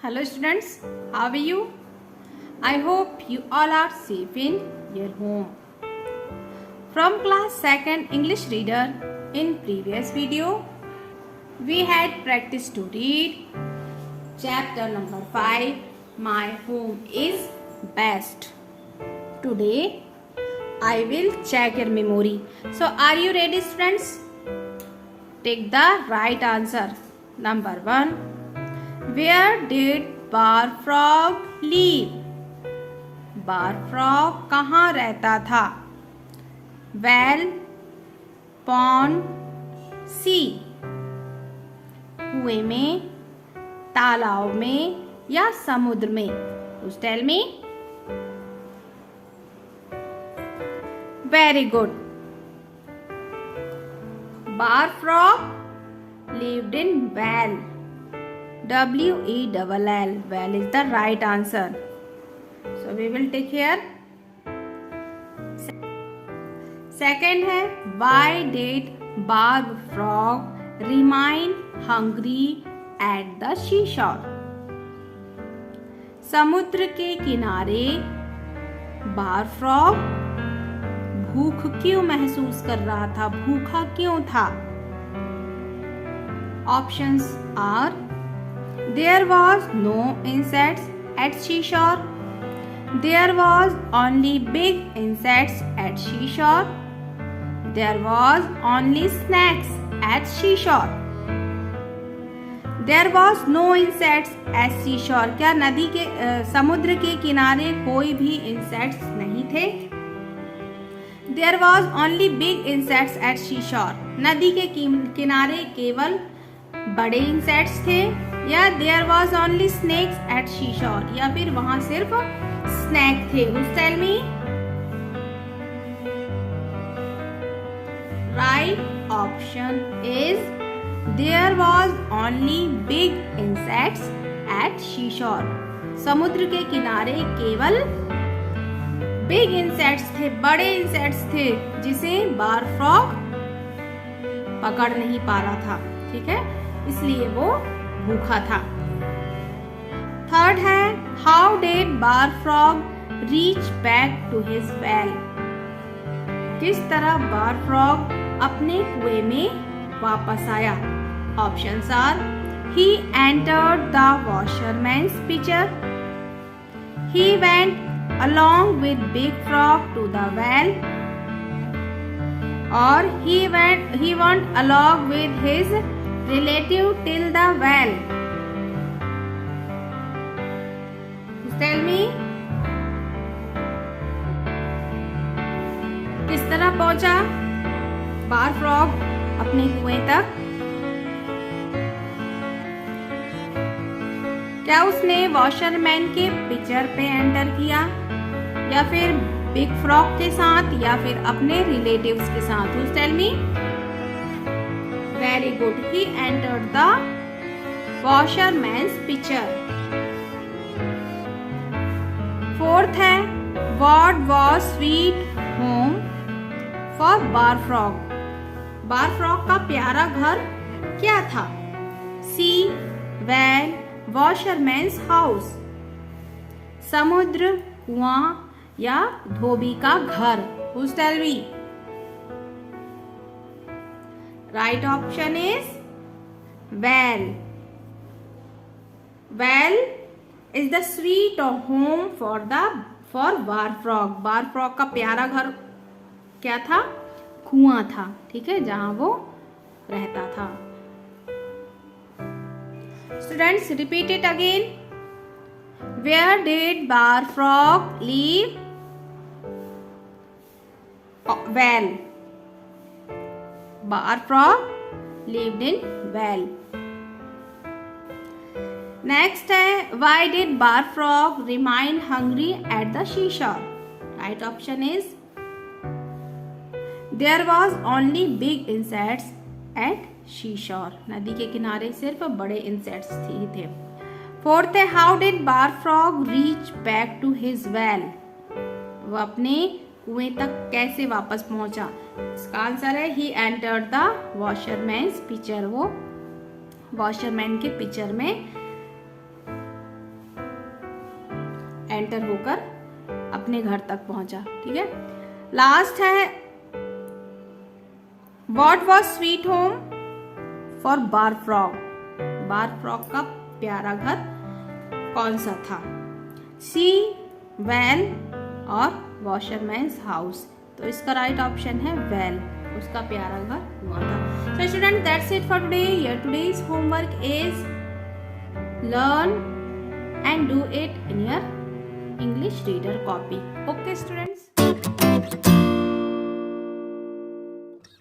Hello students, how are you? I hope you all are safe in your home. From class 2nd English reader, in previous video, we had practiced to read chapter number 5, My Home is Best. Today, I will check your memory. So, are you ready students? Take the right answer. Number 1. Where did bar frog live? Bar frog कहाँ रहता था? Well, pond, सी, कुएं में, तालाब में या समुद्र में? Just tell me. Very good. Bar frog lived in well. W-E-L-L. Well is the right answer. So we will take here. Second है, why did bar frog remain hungry at the seashore? समुद्र के किनारे बार frog भूख क्यों महसूस कर रहा था? भूखा क्यों था? Options are: there was no insects at seashore. There was only big insects at seashore. There was only snakes at seashore. There was no insects at seashore. क्या नदी के समुद्र के किनारे कोई भी insects नहीं थे? There was only big insects at seashore. नदी के किनारे केवल बड़े इंसेक्ट्स थे, या there was only snakes at seashore, या फिर वहां सिर्फ स्नैक थे? Tell me. Right option is there was only big insects at seashore. समुद्र के किनारे केवल बिग इंसेक्ट्स थे, बड़े इंसेक्ट्स थे, जिसे बार फ्रॉग पकड़ नहीं पा रहा था. ठीक है, इसलिए वो भूखा था. थर्ड है, how did bar frog reach back to his well? किस तरह बार फ्रॉग अपने कुएं में वापस आया? Options are: he entered the washerman's pitcher, he went along with big frog to the well, और he went along with his relative till the well. Tell me. किस तरह पहुंचा बार फ्रॉग अपने कुएं तक? क्या उसने वॉशरमैन के पिचर पे एंटर किया, या फिर बिग फ्रॉग के साथ, या फिर अपने रिलेटिव्स के साथ? Tell me. Very good. He entered the washerman's pitcher. Fourth है, what was sweet home for bar frog? Bar frog का प्यारा घर क्या था? सी, वेल, वॉशरमैन्स हाउस, समुद्र, कुआं या धोबी का घर? Who's tell me? Right option is well. Well is the sweet home for bar frog. Bar frog का प्यारा घर क्या था? कुआं था. ठीक है, जहां वो रहता था. Students, repeat it again. Where did bar frog live? Well. Bar frog lived in well. Next है, why did bar frog remain hungry at the seashore? Right option is there was only big insects at seashore. नदी के किनारे सिर्फ बड़े insects ही थे. Fourth है, how did bar frog reach back to his well? वो अपने कुएं तक कैसे वापस पहुंचा? इसका आंसर है, ही एंटर्ड द वॉशरमैन्स पिचर. वो वॉशरमैन के पिचर में एंटर होकर अपने घर तक पहुंचा। ठीक है, लास्ट है what was sweet home for bar frog. Bar frog का प्यारा घर कौन सा था? सी, वेल और वॉशरमैन्स हाउस। तो इसका राइट ऑप्शन है वेल, उसका प्यारा घर हुआ था। So students, that's it for today. Your today's homework is learn and do it in your English reader copy. Okay students.